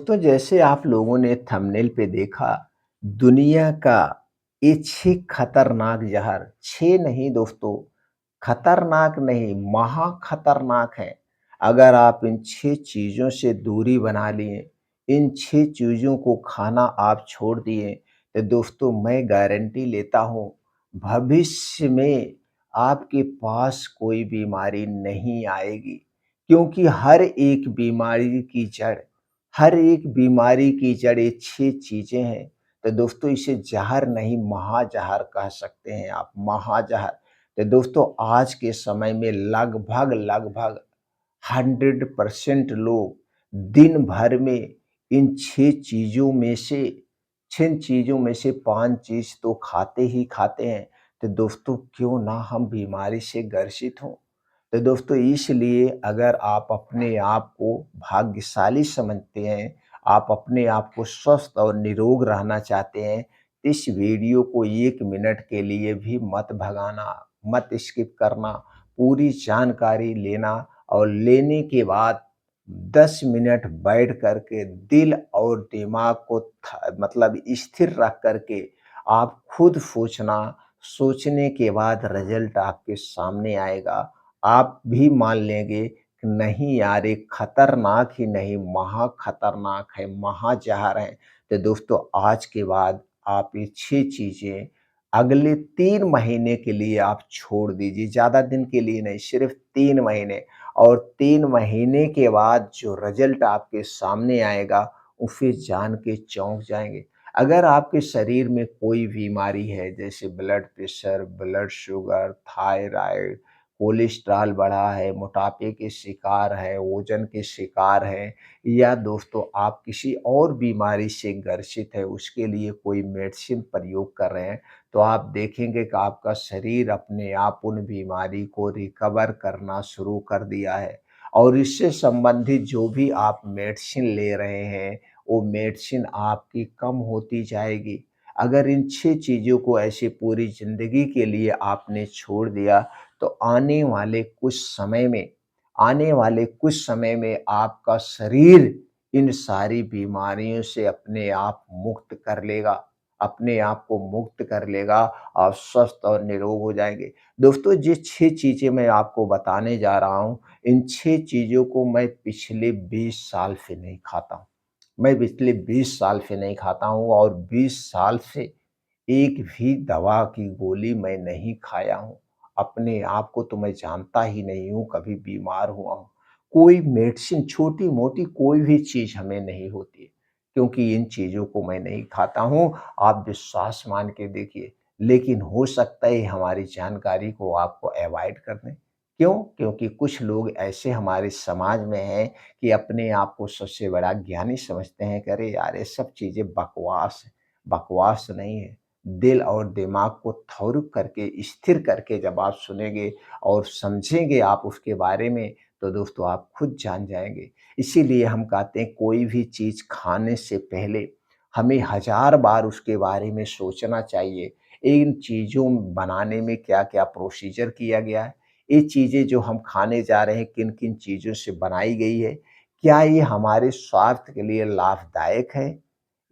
दोस्तों, जैसे आप लोगों ने थंबनेल पे देखा, दुनिया का ये 6 खतरनाक ज़हर, 6 नहीं दोस्तों, खतरनाक नहीं, महा खतरनाक है। अगर आप इन 6 चीज़ों से दूरी बना लिए, इन 6 चीज़ों को खाना आप छोड़ दिए, तो दोस्तों मैं गारंटी लेता हूँ, भविष्य में आपके पास कोई बीमारी नहीं आएगी। क्योंकि हर एक बीमारी की जड़ ये 6 चीज़ें हैं। तो दोस्तों इसे ज़हर नहीं महाज़हर कह सकते हैं आप, महाज़हर। तो दोस्तों आज के समय में लगभग 100% लोग दिन भर में इन 6 चीज़ों में से 5 चीज़ तो खाते ही खाते हैं। तो दोस्तों क्यों ना हम बीमारी से ग्रसित हों। तो दोस्तों इसलिए अगर आप अपने आप को भाग्यशाली समझते हैं, आप अपने आप को स्वस्थ और निरोग रहना चाहते हैं, तो इस वीडियो को 1 मिनट के लिए भी मत भगाना, मत स्किप करना, पूरी जानकारी लेना और लेने के बाद 10 मिनट बैठ कर के दिल और दिमाग को मतलब स्थिर रख कर के आप खुद सोचना, सोचने के बाद रिज़ल्ट आपके सामने आएगा। आप भी मान लेंगे कि नहीं यार ये खतरनाक ही नहीं महा खतरनाक है, महाज़हर है। तो दोस्तों आज के बाद आप ये 6 चीज़ें अगले 3 महीने के लिए आप छोड़ दीजिए, ज़्यादा दिन के लिए नहीं, सिर्फ़ 3 महीने। और 3 महीने के बाद जो रिज़ल्ट आपके सामने आएगा, उसे जान के चौंक जाएँगे। अगर आपके शरीर में कोई बीमारी है, जैसे blood pressure, blood sugar, thyroid, cholesterol बढ़ा है, मोटापे के शिकार हैं, वज़न के शिकार हैं, या दोस्तों आप किसी और बीमारी से ग्रसित है, उसके लिए कोई मेडिसिन प्रयोग कर रहे हैं, तो आप देखेंगे कि आपका शरीर अपने आप उन बीमारी को रिकवर करना शुरू कर दिया है। और इससे संबंधित जो भी आप मेडिसिन ले रहे हैं, वो मेडिसिन आपकी कम होती जाएगी। अगर इन 6 चीज़ों को ऐसे पूरी ज़िंदगी के लिए आपने छोड़ दिया, तो आने वाले कुछ समय में आपका शरीर इन सारी बीमारियों से अपने आप मुक्त कर लेगा, अपने आप को मुक्त कर लेगा, आप स्वस्थ और निरोग हो जाएँगे। दोस्तों जिस 6 चीज़ें मैं आपको बताने जा रहा हूँ, इन 6 चीज़ों को मैं पिछले 20 साल से नहीं खाता हूँ। मैं पिछले 20 साल से नहीं खाता हूँ और 20 साल से एक भी दवा की गोली मैं नहीं खाया हूँ। अपने आप को तो मैं जानता ही नहीं हूँ, कभी बीमार हुआ हूँ। कोई मेडिसिन छोटी-मोटी कोई भी चीज़ हमें नहीं होती है, क्योंकि इन चीज़ों को मैं नहीं खाता हूँ। आप विश्वास मान के देखिए, लेकिन हो सकता है हमारी जानकारी को आपको अवॉइड कर दें। क्यों? क्योंकि कुछ लोग ऐसे हमारे समाज में हैं कि अपने आप को सबसे बड़ा ज्ञानी समझते हैं कि अरे यार! ये सब चीज़ें बकवास है। बकवास नहीं है। दिल और दिमाग को ठौर करके, स्थिर करके जब आप सुनेंगे और समझेंगे आप उसके बारे में, तो दोस्तों आप खुद जान जाएँगे। इसीलिए हम कहते हैं कोई भी चीज़ खाने से पहले हमें हज़ार बार उसके बारे में सोचना चाहिए। इन चीज़ों बनाने में क्या-क्या प्रोसीजर किया गया है? ये चीज़ें जो हम खाने जा रहे हैं किन-किन चीज़ों से बनाई गई है? क्या ये हमारे स्वास्थ्य के लिए लाभदायक है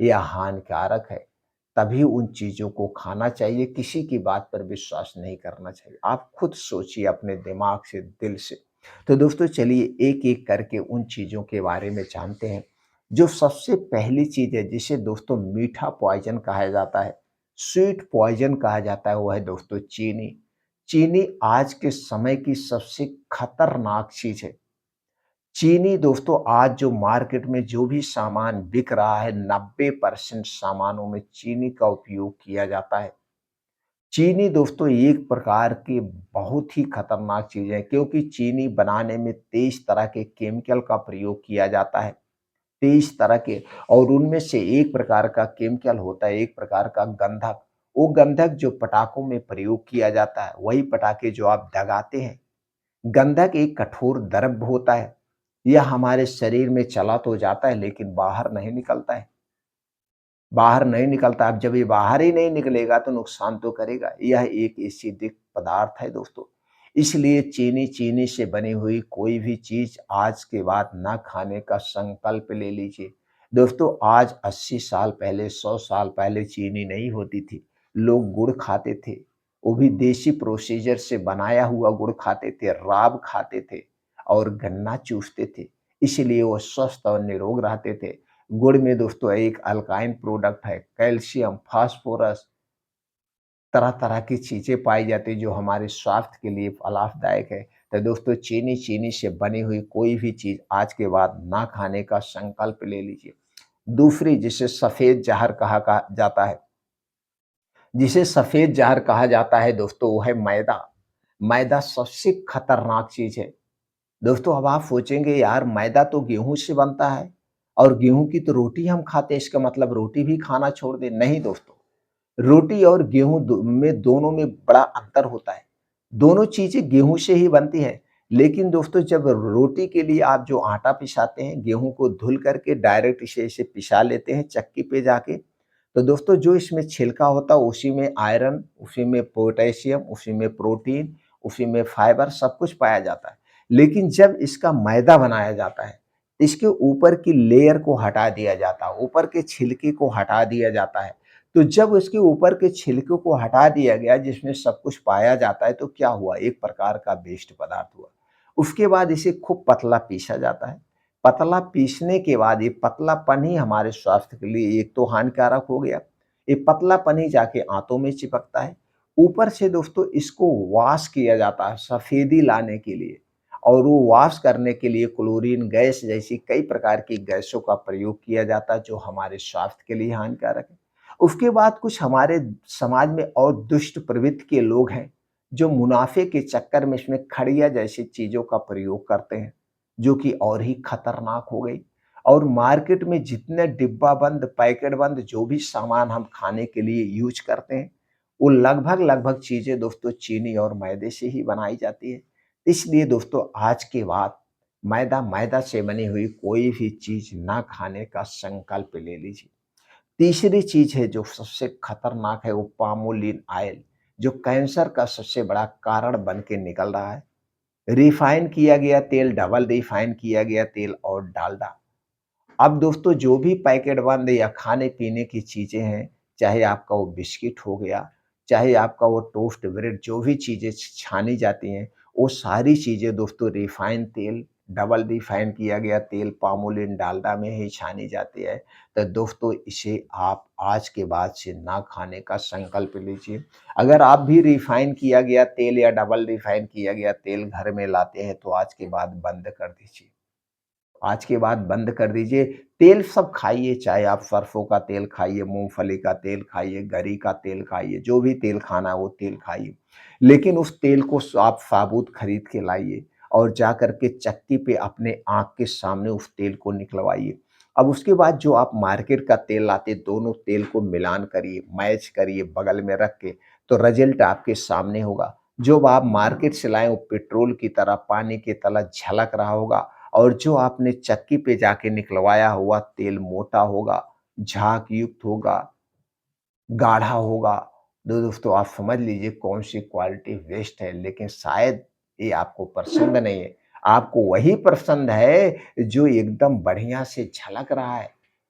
या हानिकारक है? तभी उन चीज़ों को खाना चाहिए, किसी की बात पर विश्वास नहीं करना चाहिए। आप खुद सोचिए अपने दिमाग से, दिल से। तो दोस्तों चलिए एक-एक करके उन चीज़ों के बारे में जानते हैं। जो सबसे पहली चीज़ है जिसे दोस्तों मीठा पॉइज़न कहा जाता है, स्वीट पॉइज़न कहा जाता है, वो है दोस्तों चीनी। चीनी आज के समय की सबसे खतरनाक चीज़ है। चीनी दोस्तों आज जो मार्केट में जो भी सामान बिक रहा है 90% सामानों में चीनी का उपयोग किया जाता है। चीनी दोस्तों एक प्रकार की बहुत ही खतरनाक चीज़ है, क्योंकि चीनी बनाने में 23 तरह के केमिकल का प्रयोग किया जाता है। 23 तरह के, और उनमें से एक प्रकार का केमिकल होता है, एक प्रकार का गंधक। वो गंधक जो पटाखों में प्रयोग किया जाता है, वही पटाखे जो आप दगाते हैं। गंधक एक कठोर द्रव्य होता है। यह हमारे शरीर में चला तो जाता है लेकिन बाहर नहीं निकलता है। बाहर नहीं निकलता, अब जब ये बाहर ही नहीं निकलेगा तो नुकसान तो करेगा। यह एक एसिडिक पदार्थ है दोस्तों। इसलिए चीनी से बनी हुई कोई भी चीज़ आज के बाद ना खाने का संकल्प ले लीजिए। दोस्तों आज 80 साल पहले, 100 साल पहले चीनी नहीं होती थी। लोग गुड़ खाते थे, वो भी देसी प्रोसीजर से बनाया हुआ गुड़ खाते थे, राब खाते थे और गन्ना चूसते थे। इसलिए वो स्वस्थ और निरोग रहते थे। गुड़ में दोस्तों एक अल्काइन प्रोडक्ट है, कैल्शियम, फास्फोरस, तरह-तरह की चीज़ें पाई जाती हैं जो हमारे स्वास्थ्य के लिए लाभदायक है। तो दोस्तों चीनी से बनी हुई कोई भी चीज़ आज के बाद ना खाने का संकल्प ले लीजिए। दूसरी जिसे सफ़ेद ज़हर कहा कहा जाता है, जिसे सफ़ेद ज़हर कहा जाता है दोस्तों वो है मैदा। मैदा सबसे खतरनाक चीज़ है। दोस्तों अब आप सोचेंगे यार मैदा तो गेहूँ से बनता है और गेहूँ की तो रोटी हम खाते हैं, इसका मतलब रोटी भी खाना छोड़ दें? नहीं दोस्तों। रोटी और गेहूँ दोनों में बड़ा अंतर होता है। दोनों चीज़ें गेहूँ से ही बनती हैं। लेकिन दोस्तों जब रोटी के लिए आप जो आटा पिसाते हैं, गेहूँ को धुल करके डायरेक्ट इसे पिसा लेते हैं चक्की पे जाके, तो दोस्तों जो इसमें छिलका होता है उसी में आयरन, उसी में पोटेशियम, उसी में प्रोटीन, उसी में फाइबर सब कुछ पाया जाता है। लेकिन जब इसका मैदा बनाया जाता है, इसके ऊपर की लेयर को हटा दिया जाता है, ऊपर के छिलके को हटा दिया जाता है। तो जब उसके ऊपर के छिलके को हटा दिया गया जिसमें सब कुछ पाया जाता है तो क्या हुआ? एक प्रकार का वेस्ट पदार्थ हुआ। उसके बाद इसे खूब पतला पीसा जाता है। पतला पीसने के बाद ये पतलापन ही हमारे स्वास्थ्य के लिए एक तो हानिकारक हो गया। ये पतलापन ही जाके आंतों में चिपकता है। ऊपर से दोस्तों इसको वॉश किया जाता है सफेदी लाने के लिए और वो वॉश करने के लिए क्लोरीन गैस जैसी कई प्रकार की गैसों का प्रयोग किया जाता है जो हमारे स्वास्थ्य के लिए हानिकारक है। उसके बाद कुछ हमारे समाज में और दुष्ट प्रवृत्ति के लोग हैं, जो मुनाफ़े के चक्कर में इसमें खड़िया जैसी चीज़ों का प्रयोग करते हैं, जो कि और ही खतरनाक हो गई। और मार्केट में जितने डिब्बा बंद, पैकेट बंद जो भी सामान हम खाने के लिए यूज़ करते हैं, वो लगभग चीज़ें दोस्तों चीनी और मैदे से ही बनाई जाती है। इसलिए दोस्तों आज के बाद मैदा से बनी हुई कोई भी चीज़ ना खाने का संकल्प ले लीजिए। तीसरी चीज़ है जो सबसे खतरनाक है वो पामोलिन ऑयल, जो कैंसर का सबसे बड़ा कारण बन के निकल रहा है। रिफाइन किया गया तेल, डबल रिफाइन किया गया तेल और डालडा। अब दोस्तों जो भी पैकेट बंद या खाने-पीने की चीज़ें हैं, चाहे आपका वो बिस्किट हो गया, चाहे आपका वो टोस्ट ब्रेड जो भी चीज़ें छानी जाती हैं, वो सारी चीज़ें दोस्तों रिफाइन तेल, डबल रिफाइन किया गया तेल, पामोलिन, डालडा में ही छानी जाती है। तो दोस्तों इसे आप आज के बाद से ना खाने का संकल्प लीजिए। अगर आप भी रिफाइन किया गया तेल या डबल रिफाइन किया गया तेल घर में लाते हैं, तो आज के बाद बंद कर दीजिए। आज के बाद बंद कर दीजिए। तेल सब खाइए, चाहे आप सरसों का तेल खाइए, मूँगफली का तेल खाइए, गरी का तेल खाइए, जो भी तेल खाना है वो तेल खाइए। लेकिन उस तेल को आप साबुत खरीद के लाइए और जा कर के चक्की पे अपने आँख के सामने उस तेल को निकलवाइए। अब उसके बाद जो आप मार्केट का तेल लाते, दोनों तेल को मिलान करिए, मैच करिए बगल में रख के, तो रिज़ल्ट आपके सामने होगा। जो आप मार्केट से लाएँ वो पेट्रोल की तरह, पानी की तरह झलक रहा होगा और जो आपने चक्की पे जाके निकलवाया हुआ तेल मोटा होगा, झाग युक्त होगा, गाढ़ा होगा। दोस्तों आप समझ लीजिए कौन-सी क्वालिटी बेस्ट है, लेकिन शायद ये आपको पसंद नहीं है। आपको वही पसंद है जो एकदम बढ़िया से झलक रहा है।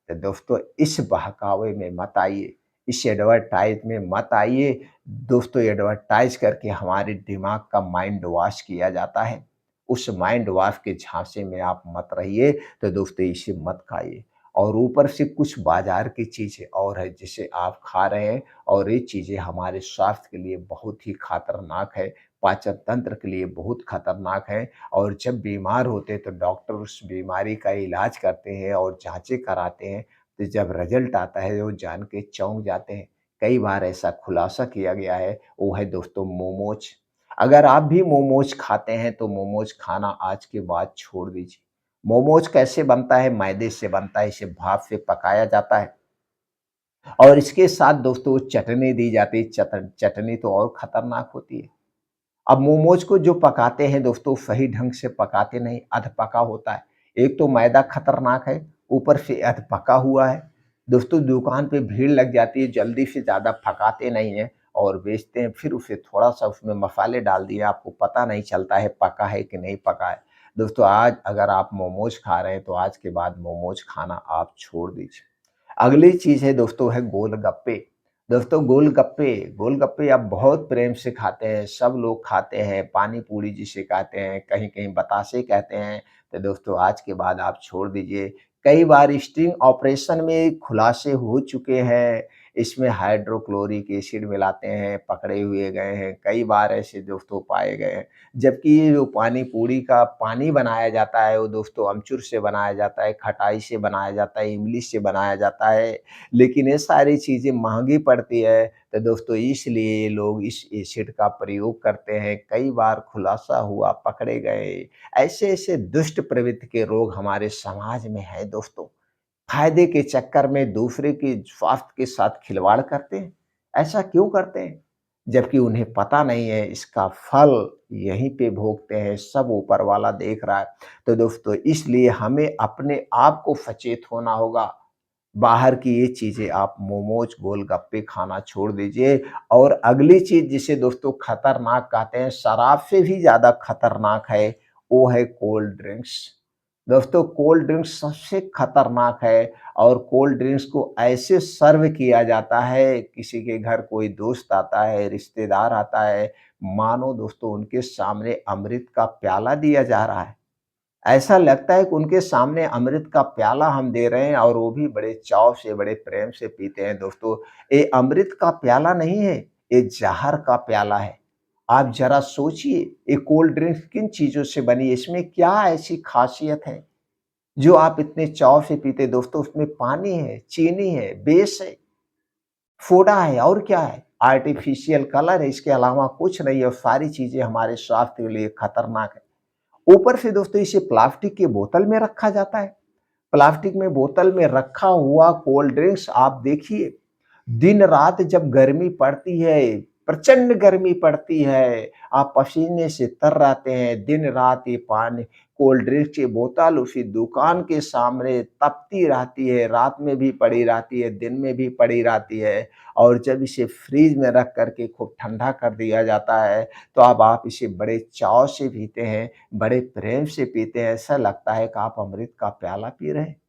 तो दोस्तों इस बहकावे में मत आइए, इस एडवर्टाइज़ में मत आइए। दोस्तों एडवर्टाइज़ करके हमारे दिमाग का माइंड वॉश किया जाता है। उस माइंड वॉश के झांसे में आप मत रहिए, तो दोस्तों इसे मत खाइए। और ऊपर से कुछ बाज़ार की चीज़ें और है जिसे आप खा रहे हैं और ये चीज़ें हमारे स्वास्थ्य के लिए बहुत ही खतरनाक है, पाचन तंत्र के लिए बहुत खतरनाक है और जब बीमार होते हैं तो डॉक्टर उस बीमारी का इलाज करते हैं और जाँचें कराते हैं, तो जब रिज़ल्ट आता है वो जान के चौंक जाते हैं। कई बार ऐसा खुलासा किया गया है, वो है दोस्तों मोमोज़। अगर आप भी मोमोज़ खाते हैं तो मोमोज़ खाना आज के बाद छोड़ दीजिए। मोमोज़ कैसे बनता है? मैदे से बनता है, इसे भाप से पकाया जाता है और इसके साथ दोस्तों चटनी दी जाती है, चटनी तो और खतरनाक होती है। अब मोमोज़ को जो पकाते हैं दोस्तों सही ढंग से पकाते नहीं, अधपका होता है। एक तो मैदा खतरनाक है, ऊपर से अधपका हुआ है। दोस्तों दुकान पे भीड़ लग जाती है, जल्दी से ज़्यादा पकाते नहीं हैं और बेचते हैं, फिर उसे थोड़ा-सा उसमें मसाले डाल दिए, आपको पता नहीं चलता है पका है कि नहीं पका है। दोस्तों आज अगर आप मोमोज़ खा रहे हैं तो आज के बाद मोमोज़ खाना आप छोड़ दीजिए। अगली चीज़ है दोस्तों है गोलगप्पे। दोस्तों गोलगप्पे आप बहुत प्रेम से खाते हैं, सब लोग खाते हैं, पानी पूरी जिसे कहते हैं, कहीं-कहीं बतासे कहते हैं। तो दोस्तों आज के बाद आप छोड़ दीजिए। कई बार स्टिंग ऑपरेशन में खुलासे हो चुके हैं, इसमें हाइड्रोक्लोरिक एसिड मिलाते हैं, पकड़े हुए गए हैं, कई बार ऐसे दोस्तों पाए गए हैं। जबकि ये जो पानी पूरी का पानी बनाया जाता है, वो दोस्तों अमचूर से बनाया जाता है, खटाई से बनाया जाता है, इमली से बनाया जाता है। लेकिन ये सारी चीज़ें महँगी पड़ती है, तो दोस्तों इसलिए ये लोग इस एसिड का प्रयोग करते हैं। कई बार खुलासा हुआ, पकड़े गए। ऐसे-ऐसे दुष्ट प्रवृत्ति के रोग हमारे समाज में हैं दोस्तों। फ़ायदे के चक्कर में दूसरे के स्वास्थ्य के साथ खिलवाड़ करते हैं। ऐसा क्यों करते हैं? जबकि उन्हें पता नहीं है इसका फल यहीं पे भोगते हैं, सब ऊपर वाला देख रहा है। तो दोस्तों इसलिए हमें अपने आप को सचेत होना होगा। बाहर की ये चीज़ें आप मोमोज़, गोलगप्पे खाना छोड़ दीजिए और अगली चीज़ जिसे दोस्तों खतरनाक कहते हैं, शराब से भी ज़्यादा खतरनाक है, वो है कोल्ड ड्रिंक्स। दोस्तों कोल्ड ड्रिंक्स सबसे खतरनाक है और कोल्ड ड्रिंक्स को ऐसे सर्व किया जाता है, किसी के घर कोई दोस्त आता है, रिश्तेदार आता है, मानो दोस्तों उनके सामने अमृत का प्याला दिया जा रहा है। ऐसा लगता है कि उनके सामने अमृत का प्याला हम दे रहे हैं और वो भी बड़े चाव से, बड़े प्रेम से पीते हैं दोस्तों। ये अमृत का प्याला नहीं है, ये ज़हर का प्याला है। आप ज़रा सोचिए, ये कोल्ड ड्रिंक्स किन चीज़ों से बनी है? इसमें क्या ऐसी ख़ासियत है, जो आप इतने चाव से पीते हैं? दोस्तों उसमें पानी है, चीनी है, बेस है, सोडा है और क्या है? आर्टिफ़िशियल कलर है, इसके अलावा कुछ नहीं है और सारी चीज़ें हमारे स्वास्थ्य के लिए खतरनाक है। ऊपर से दोस्तों इसे प्लास्टिक की बोतल में रखा जाता है। प्लास्टिक में बोतल में रखा हुआ कोल्ड ड्रिंक्स आप देखिए, दिन-रात जब गर्मी पड़ती है, प्रचंड गर्मी पड़ती है, आप पसीने से तर रहते हैं, दिन-रात ये पानी कोल्ड ड्रिंक्स की बोतल उसी दुकान के सामने तपती रहती है, रात में भी पड़ी रहती है, दिन में भी पड़ी रहती है और जब इसे फ्रिज में रख कर के खूब ठंडा कर दिया जाता है, तो अब आप इसे बड़े चाव से पीते हैं, बड़े प्रेम से पीते हैं, ऐसा लगता है कि आप अमृत का प्याला पी रहे हैं।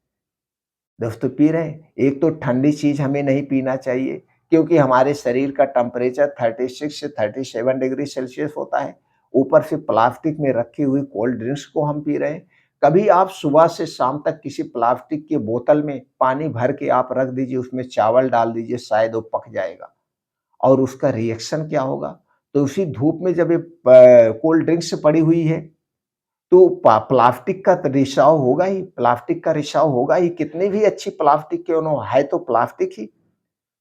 दोस्तों पी रहे हैं। एक तो ठंडी चीज़ हमें नहीं पीना चाहिए क्योंकि हमारे शरीर का टेम्परेचर 36 से 37 डिग्री सेल्सियस होता है। ऊपर से प्लास्टिक में रखी हुई कोल्ड ड्रिंक्स को हम पी रहे हैं। कभी आप सुबह से शाम तक किसी प्लास्टिक की बोतल में पानी भर के आप रख दीजिए, उसमें चावल डाल दीजिए, शायद वो पक जाएगा और उसका रिएक्शन क्या होगा? तो उसी धूप में जब ये प कोल्ड ड्रिंक्स पड़ी हुई है तो प्लास्टिक का तो रिसाव होगा ही, प्लास्टिक का रिसाव होगा ही, कितनी भी अच्छी प्लास्टिक क्यों ना हो, है तो प्लास्टिक ही,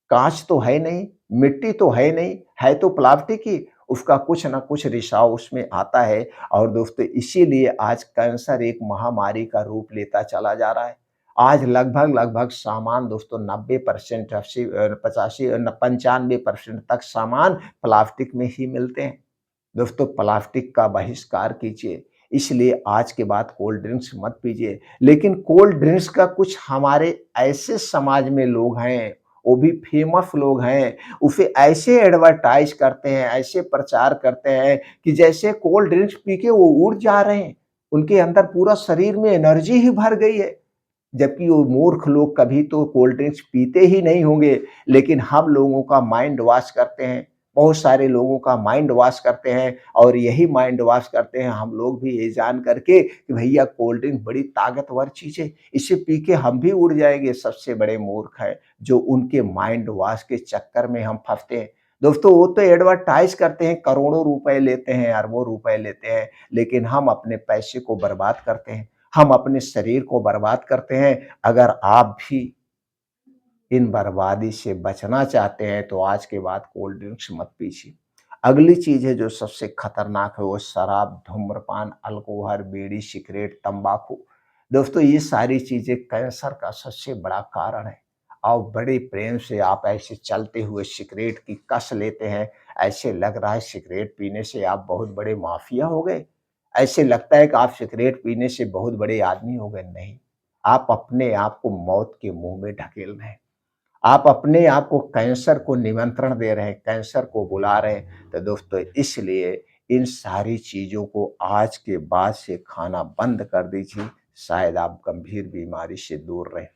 काँच तो है नहीं, मिट्टी तो है नहीं, है तो प्लास्टिक ही, उसका कुछ न कुछ रिसाव उसमें आता है और दोस्तों इसीलिए आज कैंसर एक महामारी का रूप लेता चला जा रहा है। आज लगभग-लगभग सामान दोस्तों 90% 80 85 न 95% तक सामान प्लास्टिक में ही मिलते हैं। दोस्तों प्लास्टिक का बहिष्कार कीजिए, इसलिए आज के बाद कोल्ड ड्रिंक्स मत पीजिए। लेकिन कोल्ड ड्रिंक्स का कुछ हमारे ऐसे समाज में लोग हैं, वो भी फेमस लोग हैं, उसे ऐसे एडवर्टाइज़ करते हैं, ऐसे प्रचार करते हैं कि जैसे कोल्ड ड्रिंक्स पी के वो उड़ जा रहे हैं। उनके अंदर पूरा शरीर में एनर्जी ही भर गई है। जबकि वो मूर्ख लोग कभी तो कोल्ड ड्रिंक्स पीते ही नहीं होंगे, लेकिन हम लोगों का माइंड वॉश करते हैं। बहुत सारे लोगों का माइंड वॉश करते हैं और यही माइंड वॉश करते हैं हम लोग भी ये जान करके कि भैया कोल्ड ड्रिंक बड़ी ताकतवर चीज़ है, इसे पी के हम भी उड़ जाएँगे। सबसे बड़े मूर्ख हैं, जो उनके माइंड वॉश के चक्कर में हम फँसते हैं। दोस्तों वो तो एडवर्टाइज़ करते हैं, करोड़ों रुपए लेते हैं, अरबों रुपए लेते हैं, लेकिन हम अपने पैसे को बर्बाद करते हैं। हम अपने शरीर को बर्बाद करते हैं। अगर आप भी इन बर्बादी से बचना चाहते हैं तो आज के बाद कोल्ड ड्रिंक्स मत पीजिए। अगली चीज़ है जो सबसे खतरनाक है वो शराब, धूम्रपान, अल्कोहल, बीड़ी, सिगरेट, तंबाकू। दोस्तों ये सारी चीज़ें कैंसर का सबसे बड़ा कारण है। और बड़े प्रेम से आप ऐसे चलते हुए सिगरेट की कस लेते हैं, ऐसे लग रहा है सिगरेट पीने से आप बहुत बड़े माफिया हो गए। ऐसे लगता है कि आप सिगरेट पीने से बहुत बड़े आदमी हो गए, नहीं। आप अपने आप को मौत के मुँह में ढकेल रहे हैं। आप अपने आप को कैंसर को निमंत्रण दे रहे हैं, कैंसर को बुला रहे हैं। तो दोस्तों इसलिए इन सारी चीज़ों को आज के बाद से खाना बंद कर दीजिए, शायद आप गंभीर बीमारी से दूर रहें।